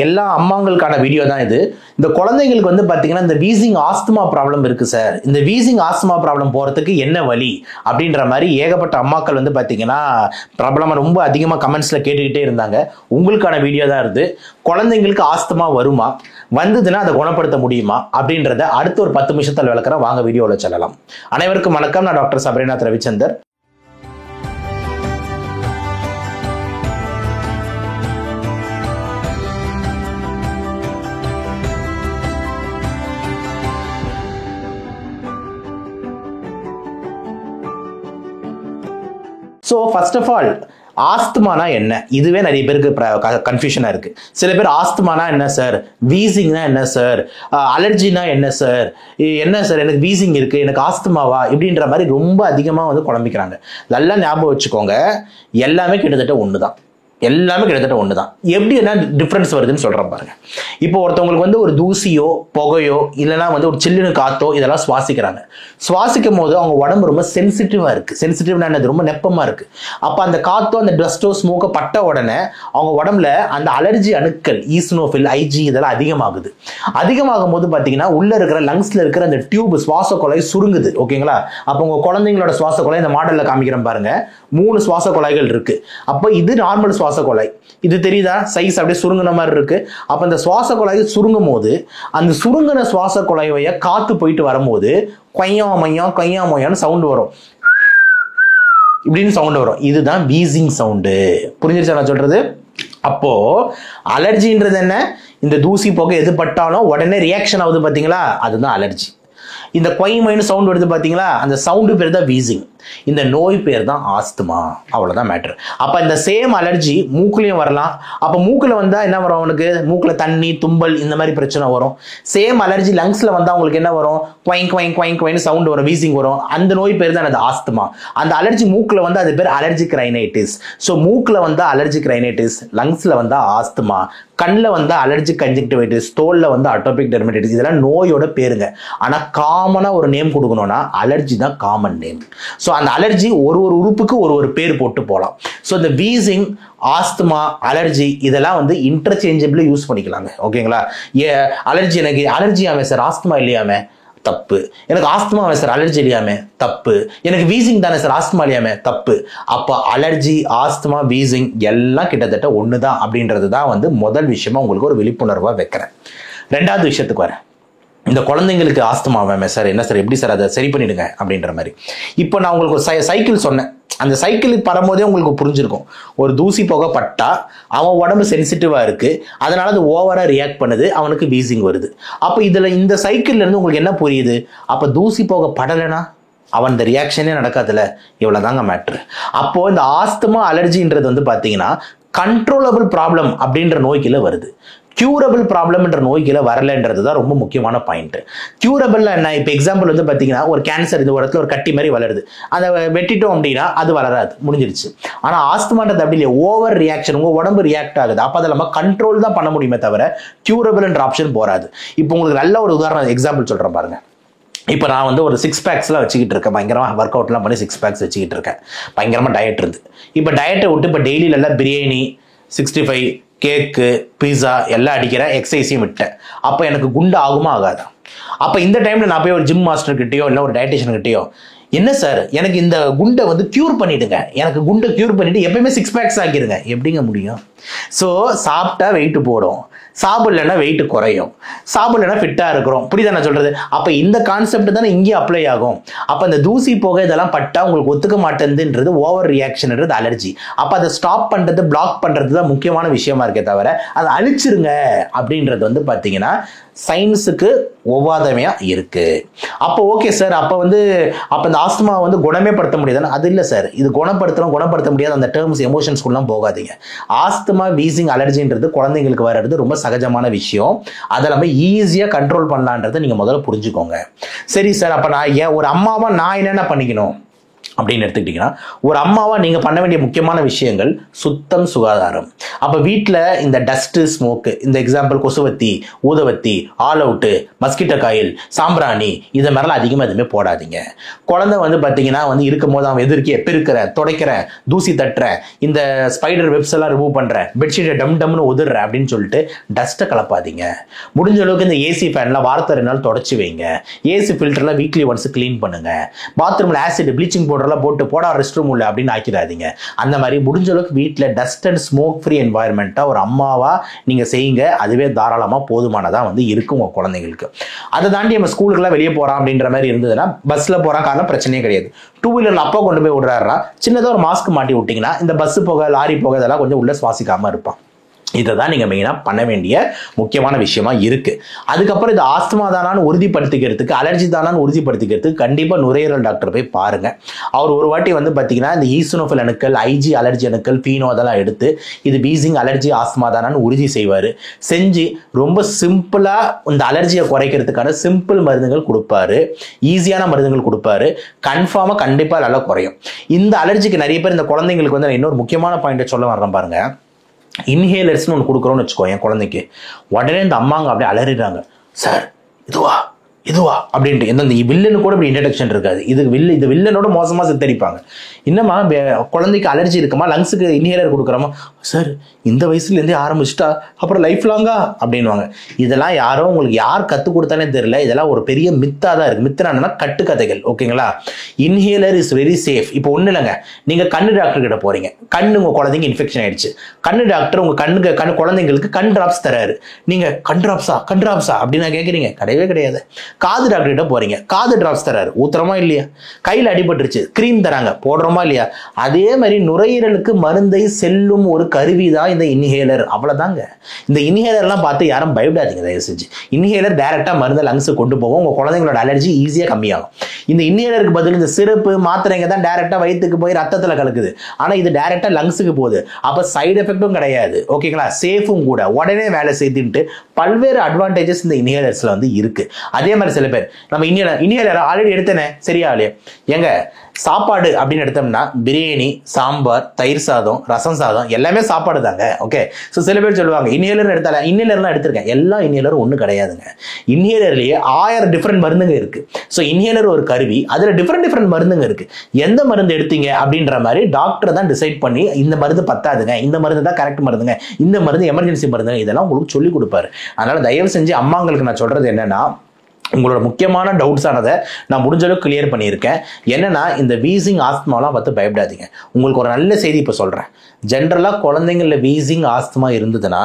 எல்லா அம்மாங்களுக்கான வீடியோ தான் இது. இந்த குழந்தைங்களுக்கு வந்து பார்த்தீங்கன்னா இந்த வீசிங் ஆஸ்துமா ப்ராப்ளம் இருக்கு சார், இந்த வீசிங் ஆஸ்துமா ப்ராப்ளம் போகிறதுக்கு என்ன வழி அப்படின்ற மாதிரி ஏகப்பட்ட அம்மாக்கள் வந்து பார்த்தீங்கன்னா ப்ராப்ளமாக ரொம்ப அதிகமாக கமெண்ட்ஸில் கேட்டுக்கிட்டே இருந்தாங்க. உங்களுக்கான வீடியோ தான் இது. குழந்தைங்களுக்கு ஆஸ்துமா வருமா, வந்ததுன்னா அதை குணப்படுத்த முடியுமா அப்படின்றத அடுத்த ஒரு 10 நிமிஷத்தில் விளக்குறேன். வாங்க வீடியோவில் செல்லலாம். அனைவருக்கும் வணக்கம். நான் doctor Sabarinath Ravichandar. So first of all ஆஸ்துமானா என்ன, இதுவே நிறைய பேருக்கு கன்ஃபியூஷனாக இருக்குது. சில பேர் ஆஸ்துமானா என்ன சார், வீசிங்னா என்ன சார், அலர்ஜினா என்ன சார், எனக்கு வீசிங் இருக்குது எனக்கு ஆஸ்துமாவா இப்படின்ற மாதிரி ரொம்ப அதிகமாக வந்து குழம்பிக்கிறாங்க. நல்லா ஞாபகம் வச்சுக்கோங்க, எல்லாமே கிட்டத்தட்ட ஒன்று தான். எப்படி என்ன டிஃப்ரென்ஸ் வருதுன்னு சொல்கிறேன் பாருங்க. இப்போ ஒருத்தவங்களுக்கு வந்து ஒரு தூசியோ புகையோ இல்லைனா வந்து ஒரு சில்லுன்னு காத்தோ இதெல்லாம் சுவாசிக்கும் போது அவங்க உடம்பு ரொம்ப சென்சிட்டிவாக இருக்குது. சென்சிட்டிவ்னா என்னது, ரொம்ப நெப்பமாக இருக்குது. அப்போ அந்த காத்தோ அந்த டஸ்ட்டோ ஸ்மோக்கோ பட்ட உடனே அவங்க உடம்புல அந்த அலர்ஜி அணுக்கள் ஈஸ்னோஃபில் ஐஜி இதெல்லாம் அதிகமாகும் போது பார்த்தீங்கன்னா உள்ள இருக்கிற லங்ஸ்ல இருக்கிற அந்த டியூப் சுவாச குழாய் சுருங்குது. ஓகேங்களா? அப்போ உங்க குழந்தைங்களோட சுவாச குழாய் இந்த மாடலில் காமிக்கிறேன் பாருங்க, 3 சுவாச குழாய்கள் இருக்கு. அப்போ இது நார்மல் சுவாச குழாய், இது தெரியுதா, சைஸ் அப்படியே சுருங்கின மாதிரி இருக்கு. அப்ப இந்த சுவாச குழாய் சுருங்கும் போது அந்த சுருங்கின சுவாச குழாய் வழியா காத்து போயிட்டு வரும்போது கொய்யாமொய்யான்னு சவுண்ட் வரும், இப்படின்னு சவுண்ட் வரும். இதுதான் வீசிங் சவுண்டு. புரிஞ்சிருச்சா நான் சொல்றது? அப்போ அலர்ஜின்றது என்ன, இந்த தூசி புகை எது பட்டாலும் உடனே ரியாக்ஷன் ஆகுது பாத்தீங்களா, அதுதான் அலர்ஜி. இந்த கொய்மைன்னு சவுண்ட் வருது பாத்தீங்களா, அந்த சவுண்டு பேர் தான் வீசிங். இந்த நோய் பேர் தான் ஆஸ்துமா. அவ்வளவுதான் மேட்டர். அப்ப இந்த சேம் அலர்ஜி மூக்குலயும் வரலாம். அப்ப மூக்குல வந்தா என்ன வரும், அவனுக்கு மூக்குல தண்ணி தும்பல் இந்த மாதிரி பிரச்சனை வரும். சேம் அலர்ஜி லங்ஸ்ல வந்தா அவங்களுக்கு என்ன வரும், குவைன்னு சவுண்ட் வரும், வீசிங் வரும். அந்த நோய் பேர் தான் அது ஆஸ்துமா. அந்த அலர்ஜி மூக்குல வந்து அது பேர் அலர்ஜிக் ரைனைட்டிஸ். ஸோ மூக்குல வந்தா அலர்ஜிக் ரைனைட்டிஸ், லங்ஸ்ல வந்தா ஆஸ்துமா, கண்ணில் வந்து அலர்ஜிக் கன்ஜெக்டிவைட்டிஸ், தோல்ல வந்து அட்டோபிக் டெர்மடைட்டிஸ். இதெல்லாம் நோயோட பேருங்க. ஆனா காமனா ஒரு நேம் கொடுக்கணும்னா அலர்ஜி தான் காமன் நேம். ஸோ அந்த அலர்ஜி ஒரு உறுப்புக்கு ஒரு பேர் போட்டு போகலாம். ஸோ இந்த வீசிங், ஆஸ்துமா, அலர்ஜி இதெல்லாம் வந்து இன்டர்சேஞ்சபிளா யூஸ் பண்ணிக்கலாங்க. ஓகேங்களா? அலர்ஜி, எனக்கு அலர்ஜி ஆமே சார், ஆஸ்துமா இல்லையாமே, தப்பு. எனக்கு ஆஸ்துமா சார், அலர்ஜி இல்லையாமே, தப்பு. எனக்கு வீசிங் தானே சார், ஆஸ்துமா இல்லையாமே, தப்பு. அப்ப அலர்ஜி, ஆஸ்துமா, வீசிங் எல்லாம் கிட்டத்தட்ட ஒண்ணுதான் அப்படின்றது தான் வந்து முதல் விஷயமா உங்களுக்கு ஒரு விழிப்புணர்வா வைக்கிறேன். ரெண்டாவது விஷயத்துக்கு வரேன். இந்த குழந்தைங்களுக்கு ஆஸ்துமா சார், என்ன சார், எப்படி சார் அதை சரி பண்ணிடுங்க அப்படின்ற மாதிரி. இப்போ நான் உங்களுக்கு ஒரு சைக்கிள் சொன்னேன். அந்த சைக்கிளுக்கு படும்போதே உங்களுக்கு புரிஞ்சிருக்கும், ஒரு தூசி புகை பட்டா அவன் உடம்பு சென்சிட்டிவா இருக்கு, அதனால அது ஓவரா ரியாக்ட் பண்ணுது, அவனுக்கு வீசிங் வருது. அப்ப இதுல இந்த சைக்கிள்ல இருந்து உங்களுக்கு என்ன புரியுது, அப்ப தூசி புகை படலைன்னா அவன் இந்த ரியாக்ஷனே நடக்காதுல, இவ்வளவுதாங்க மேட்ரு. அப்போ இந்த ஆஸ்துமா அலர்ஜின்றது வந்து பாத்தீங்கன்னா கண்ட்ரோலபிள் ப்ராப்ளம் அப்படின்ற நோய்க்குள்ள வருது. கியூரபிள் ப்ராப்ளம்ன்ற நோய்களை வரலன்றது தான் ரொம்ப முக்கியமான பாயிண்ட். கியூரபிள் என்ன, இப்போ எக்ஸாம்பிள் வந்து பார்த்தீங்கன்னா ஒரு கேன்சர் இந்த இடத்துல ஒரு கட்டி மாதிரி வளருது, அதை வெட்டிட்டோம் அப்படின்னா அது வளராது, முடிஞ்சிருச்சு. ஆனால் ஆஸ்துமான்றது அப்படி இல்லை, ஓவர் ரியாக்ஷன், உங்கள் உடம்பு ரியாக்ட் ஆகுது. அப்போ அதை நம்ம கண்ட்ரோல் தான் பண்ண முடியுமே தவிர கியூரபிள்ன்ற ஆப்ஷன் போராது. இப்போ உங்களுக்கு நல்ல ஒரு உதாரணம் எக்ஸாம்பிள் சொல்கிறேன் பாருங்க. இப்போ நான் வந்து ஒரு 6 பேக்ஸ்லாம் வச்சுக்கிட்டு இருக்கேன், பயங்கரமாக ஒர்க் அவுட்லாம் பண்ணி 6 பேக்ஸ் வச்சுக்கிட்டு இருக்கேன், பயங்கரமாக டயட் இருந்து. இப்போ டயட்டை விட்டு இப்போ டெய்லியில எல்லாம் பிரியாணி, 65, கேக்கு, பீஸா எல்லாம் அடிக்கிறேன், எக்ஸசைஸையும் விட்டேன். அப்போ எனக்கு குண்டு ஆகுமா ஆகாதா? அப்போ இந்த டைமில் நான் போய் ஒரு ஜிம் மாஸ்டர் கிட்டேயோ இல்லை ஒரு டயட்டிஷியன் கிட்டேயோ, என்ன சார் எனக்கு இந்த குண்டை வந்து கியூர் பண்ணிடுங்க, எனக்கு குண்டை கியூர் பண்ணிட்டு எப்பயுமே 6 பேக்ஸ் ஆக்கிடுங்க, எப்படிங்க முடியும்? ஸோ சாப்பிட்டா வெயிட் போடும், சாப்பிடலன்னா வெயிட் குறையும், சாப்பிடலன்னா ஃபிட்டா இருக்கிறோம். புரியுதா நான் சொல்றது? அப்ப இந்த கான்செப்ட் தானே இங்கேயும் அப்ளை ஆகும். அப்ப அந்த தூசி போக இதெல்லாம் பட்டா உங்களுக்கு ஒத்துக்க மாட்டேன்றது ஓவர் ரியாக்ஷன்ன்றது அலர்ஜி. அப்ப அதை ஸ்டாப் பண்றது, பிளாக் பண்றது தான் முக்கியமான விஷயமா இருக்கே தவிர அதை அழிச்சிருங்க அப்படின்றது வந்து பாத்தீங்கன்னா சயின்ஸுக்கு ஒவ்வாதமையா இருக்கு. அப்போ ஓகே சார், அப்போ இந்த ஆஸ்துமா வந்து குணமே படுத்த முடியாது, அது இல்லை சார். இது குணப்படுத்த முடியாது, அந்த டேர்ம்ஸ் எமோஷன்ஸ்குள்ளாம் போகாதீங்க. ஆஸ்துமா, வீசிங், அலர்ஜின்றது குழந்தைங்களுக்கு வர்றது ரொம்ப சகஜமான விஷயம். அதை நம்ம ஈஸியா கண்ட்ரோல் பண்ணலான்றதை நீங்க முதல்ல புரிஞ்சுக்கோங்க. சரி சார், அப்ப நான் ஒரு அம்மாவா நான் என்னென்ன பண்ணிக்கணும் அப்படின்னு எடுத்துக்கிட்டீங்கன்னா, ஒரு அம்மாவா நீங்க பண்ண வேண்டிய முக்கியமான விஷயங்கள் சுத்தம், சுகாதாரம். அப்ப வீட்டில் இந்த டஸ்ட், ஸ்மோக்கு, இந்த எக்ஸாம்பிள் கொசுவத்தி, ஊதவத்தி, ஆல் அவுட்டு, மஸ்கிட்டோ காயில், சாம்பிராணி, இதை மாதிரிலாம் அதிகமாக எதுவுமே போடாதீங்க. குழந்தை வந்து பார்த்தீங்கன்னா வந்து இருக்கும் போது அவன் எதிர்க்கே பெருக்கிறேன், துடைக்கிறேன், தூசி தட்டுறேன், இந்த ஸ்பைடர் வெப்ஸ் எல்லாம் ரிமூவ் பண்றேன், பெட்ஷீட்டை டம்னு உதிர்றேன் அப்படின்னு சொல்லிட்டு டஸ்ட்டை கலப்பாதீங்க. முடிஞ்ச அளவுக்கு இந்த ஏசி ஃபேன்லாம் வாரத்தை 2 நாள் தொடச்சி வைங்க. ஏசி ஃபில்டர்லாம் வீக்லி ஒன்ஸ் கிளீன் பண்ணுங்க. பாத்ரூம்ல ஆசிட், ப்ளீச்சிங் பவுடர் போட்டு ரெஸ்ட் ரூம் உள்ள அப்படின்னு ஆக்கிடாதீங்க. அந்த மாதிரி முடிஞ்ச அளவுக்கு வீட்டில் டஸ்ட் அண்ட் ஸ்மோக் ஃப்ரீ என்வாயர்மெண்ட்டா ஒரு அம்மாவா நீங்க செய்யுங்க. அதுவே தாராளமா போதுமானதா வந்து இருக்கும் உங்க குழந்தைங்களுக்கு. அதை தாண்டி நம்ம ஸ்கூலுக்குலாம் வெளியே போறான் அப்படின்ற மாதிரி இருந்ததுன்னா, பஸ்ல போறான் காரணம் பிரச்சனையே கிடையாது. 2 வீலர்ல அப்பா கொண்டு போய் விடுறாருன்னா சின்னதா ஒரு மாஸ்க் மாட்டி விட்டீங்கன்னா இந்த பஸ் போக, லாரி போக இதெல்லாம் கொஞ்சம் உள்ள சுவாசிக்காம இருப்பான். இதை தான் நீங்கள் மெயினாக பண்ண வேண்டிய முக்கியமான விஷயமா இருக்கு. அதுக்கப்புறம் இது ஆஸ்துமா தானான்னு உறுதிப்படுத்திக்கிறதுக்கு, அலர்ஜி தானான்னு உறுதிப்படுத்திக்கிறதுக்கு கண்டிப்பாக நுரையீரல் டாக்டர் போய் பாருங்க. அவர் ஒரு வாட்டி வந்து பார்த்தீங்கன்னா இந்த ஈசனோஃபில் அணுக்கள், ஐஜி அலர்ஜி அணுக்கள், ஃபீனோ அதெல்லாம் எடுத்து இது வீசிங், அலர்ஜி, ஆஸ்துமா தானான்னு உறுதி செய்வார். செஞ்சு ரொம்ப சிம்பிளாக இந்த அலர்ஜியை குறைக்கிறதுக்கான சிம்பிள் மருந்துகள் கொடுப்பாரு, ஈஸியான மருந்துகள் கொடுப்பாரு. கன்ஃபார்மாக கண்டிப்பாக நல்லா குறையும். இந்த அலர்ஜிக்கு நிறைய பேர், இந்த குழந்தைங்களுக்கு வந்து இன்னொரு முக்கியமான பாயிண்ட்டை சொல்ல வர்றேன் பாருங்க. இன்ஹேலர்ஸ்னு ஒன்று கொடுக்குறோன்னு வச்சுக்கோ என் குழந்தைக்கு, உடனே இந்த அம்மாங்க அப்படியே அலறிடுறாங்க. சார் இதுவா அப்படின்ட்டு. எந்த வில்லனு கூட இப்படி இன்ட்ரடக்ஷன் இருக்காது. இது வில்லனோட மோசமாக சித்தரிப்பாங்க. என்னம்மா குழந்தைக்கு அலர்ஜி இருக்குமா, லங்ஸுக்கு இன்ஹேலர் கொடுக்குறோமா? சார் இந்த வயசுலேருந்தே ஆரம்பிச்சுட்டா அப்புறம் லைஃப் லாங்கா அப்படின்வாங்க. இதெல்லாம் யாரும் உங்களுக்கு யார் கற்றுக் கொடுத்தானே தெரியல. இதெல்லாம் ஒரு பெரிய மித்தாக தான் இருக்குது. மித்தனா கட்டுக்கதைகள். ஓகேங்களா? Inhaler is very safe. இப்போ ஒன்றும் இல்லைங்க, நீங்கள் கண்ணு டாக்டர் கிட்ட போறீங்க, கண்ணு உங்கள் குழந்தைங்க இன்ஃபெக்ஷன் ஆயிடுச்சு. கண்ணு டாக்டர் உங்கள் கண்ணு குழந்தைங்களுக்கு கண் டிராப்ஸ் தராரு. நீங்கள் கண் டிராப்ஸா அப்படின்னு கேட்குறீங்க? கிடையவே கிடையாது. காது டாக்டர் கிட்ட போறீங்க, காது டிராப்ஸ் தராரு, ஊத்துறோமா இல்லையா? கையில் அடிபட்டுருச்சு, கிரீம் தராங்க, போடுறோமா இல்லையா? அதே மாதிரி நுரையீரலுக்கு மருந்தை செல்லும் ஒரு கருவி தான் இந்த இன்ஹேலர். அவ்வளவுதாங்க. இந்த இன்ஹேலர்லாம் பார்த்து யாரும் பயப்படாதீங்க தயவு செஞ்சு. இன்ஹேலர் டைரக்டா மருந்தை லங்ஸுக்கு கொண்டு போகும். உங்க குழந்தைங்களோட அலர்ஜி ஈஸியா கம்மியாகும். இந்த இன்ஹேலருக்கு பதில் இந்த சிறப்பு மாத்திரைங்க தான் டைரக்டா வயிற்றுக்கு போய் ரத்தத்துல கலக்குது. ஆனா இது டைரக்டா லங்ஸுக்கு போகுது. அப்ப சைடு எஃபெக்டும் கிடையாது. ஓகேங்களா? சேஃபும் கூட. உடனே வேலை செய்துட்டு பல்வேறு அட்வான்டேஜஸ் இந்த இன்ஹேலர்ஸ்ல வந்து இருக்கு. அதே மாதிரி சில பேர் நம்ம இன்ஹேலர் ஆல்ரெடி எடுத்தேனே சரியா இல்லையா? எங்க சாப்பாடு அப்படின்னு எடுத்தோம்னா பிரியாணி, சாம்பார், தயிர் சாதம், ரசம் சாதம் எல்லாமே சாப்பாடு தாங்க. ஓகே. ஸோ சில பேர் சொல்லுவாங்க இன்ஹேலர் எடுத்தால, இன்ஹேலர்லாம் எடுத்திருக்கேன். எல்லா இன்ஹேலரும் ஒன்றும் கிடையாதுங்க. இன்ஹேலர்லேயே 1000 டிஃப்ரெண்ட் மருந்துங்க இருக்கு. ஸோ இன்ஹேலர் ஒரு கருவி, அதில் டிஃப்ரெண்ட் மருந்துங்க இருக்கு. எந்த மருந்து எடுத்தீங்க அப்படின்ற மாதிரி டாக்டர் தான் டிசைட் பண்ணி இந்த மருந்து பத்தாதுங்க, இந்த மருந்து தான் கரெக்ட் மருந்துங்க, இந்த மருந்து எமர்ஜென்சி மருந்துங்க, இதெல்லாம் உங்களுக்கு சொல்லி கொடுப்பாரு. அதனால தயவு செஞ்சு அம்மாங்களுக்கு நான் சொல்றது என்னன்னா, உங்களோட முக்கியமான டவுட்ஸ் ஆனதை நான் முடிஞ்ச அளவுக்கு கிளியர் பண்ணியிருக்கேன். என்னன்னா இந்த வீசிங், ஆஸ்துமாலாம் பார்த்து பயப்படாதீங்க. உங்களுக்கு ஒரு நல்ல செய்தி இப்போ சொல்கிறேன். ஜென்ரலாக குழந்தைங்களில் வீசிங், ஆஸ்துமா இருந்ததுன்னா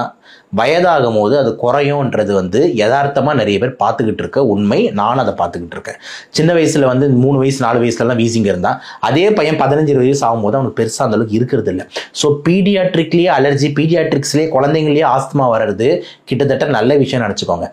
வயதாகும் போது அது குறையும்ன்றது வந்து யதார்த்தமாக நிறைய பேர் பார்த்துக்கிட்டு இருக்க உண்மை. நானும் அதை பார்த்துக்கிட்டு இருக்கேன். சின்ன வயசில் வந்து 3 வயசு 4 வயசுலலாம் வீசிங் இருந்தால் அதே பையன் 15 வயசு ஆகும்போது அவனுக்கு பெருசாக அந்த அளவுக்கு இருக்கிறது இல்லை. ஸோ பீடியாட்ரிக்லேயே அலர்ஜி, பீடியாட்ரிக்ஸ்லேயே குழந்தைங்களே ஆஸ்துமா வர்றது கிட்டத்தட்ட நல்ல விஷயம் நினச்சிக்கோங்க.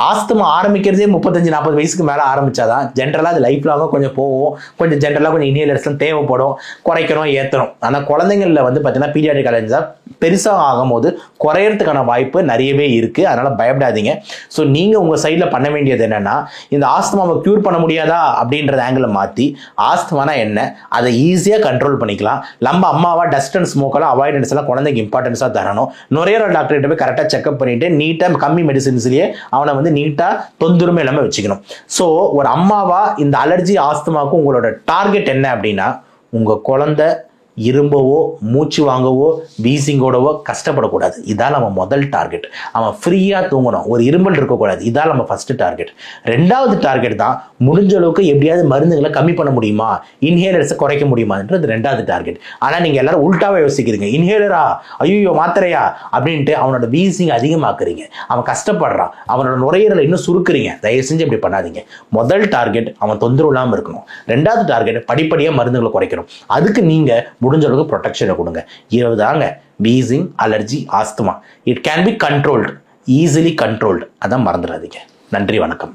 ஆஸ்துமா ஆரம்பிக்கிறதே 35-40 வயசுக்கு மேலே ஆரம்பிச்சாதான் ஜென்ரலாக அது லைஃப் லாங்காக கொஞ்சம் போகும். கொஞ்சம் ஜென்ரலாக கொஞ்சம் இன்ஹேலர்ஸ்லாம் தேவைப்படும், குறைக்கணும், ஏற்றணும். ஆனால் குழந்தைங்களில் வந்து பார்த்தீங்கன்னா பீடியாட்ரிக் அலர்ஜி தான் பெருசாக ஆகும்போது குறையறதுக்கான வாய்ப்பு நிறையவே இருக்கு. அதனால பயப்படாதீங்க. ஸோ நீங்க உங்க சைட்ல பண்ண வேண்டியது என்னன்னா, இந்த ஆஸ்துமாவை கியூர் பண்ண முடியாதா அப்படின்றத ஆங்கிள் மாத்தி, ஆஸ்துமானா என்ன அதை ஈஸியா கண்ட்ரோல் பண்ணிக்கலாம். நம்ம அம்மாவா டஸ்ட் அண்ட் ஸ்மோக் எல்லாம் அவாய்டன்ஸ் எல்லாம் குழந்தைக்கு இம்பார்ட்டன்ஸா தரணும். நுரையீரல் டாக்டர் கிட்ட போய் கரெக்டா செக்அப் பண்ணிட்டு நீட்டா கம்மி மெடிசின்ஸ்லயே அவனை வந்து நீட்டா தொந்தரமே இல்லாம வச்சுக்கணும். ஸோ ஒரு அம்மாவா இந்த அலர்ஜி, ஆஸ்துமாவுக்கு உங்களோட டார்கெட் என்ன அப்படின்னா, உங்க குழந்தை இரும்பவோ, மூச்சு வாங்கவோ, வீசிங்கோடவோ கஷ்டப்படக்கூடாது. இதான் நம்ம முதல் டார்கெட். அவன் ஃப்ரீயா தூங்கணும், ஒரு இரும்பல் இருக்கக்கூடாது. இதான் நம்ம ஃபர்ஸ்ட் டார்கெட். 2வது டார்கெட் தான் முடிஞ்ச அளவுக்கு எப்படியாவது மருந்துகளை கம்மி பண்ண முடியுமா, இன்ஹேலர்ஸை குறைக்க முடியுமான்றது 2வது டார்கெட். ஆனா நீங்க எல்லாரும் உல்டாவே யோசிக்கிறீங்க. இன்ஹேலரா, ஐயோ மாத்திரையா அப்படின்ட்டு அவனோட வீசிங் அதிகமாக்குறீங்க. அவன் கஷ்டப்படுறான், அவனோட நுரையீரலை இன்னும் சுருக்குறீங்க. தயவு செஞ்சு இப்படி பண்ணாதீங்க. முதல் டார்கெட் அவன் தொந்தரவு இல்லாமல் இருக்கணும். 2வது டார்கெட் படிப்படியா மருந்துகளை குறைக்கணும். அதுக்கு நீங்க முடிஞ்ச அளவுக்கு ப்ரொடெக்ஷனை கொடுங்க. இதுதாங்க wheezing, allergy, asthma. It can be controlled, easily controlled. அதான் மறந்துடாதீங்க. நன்றி, வணக்கம்.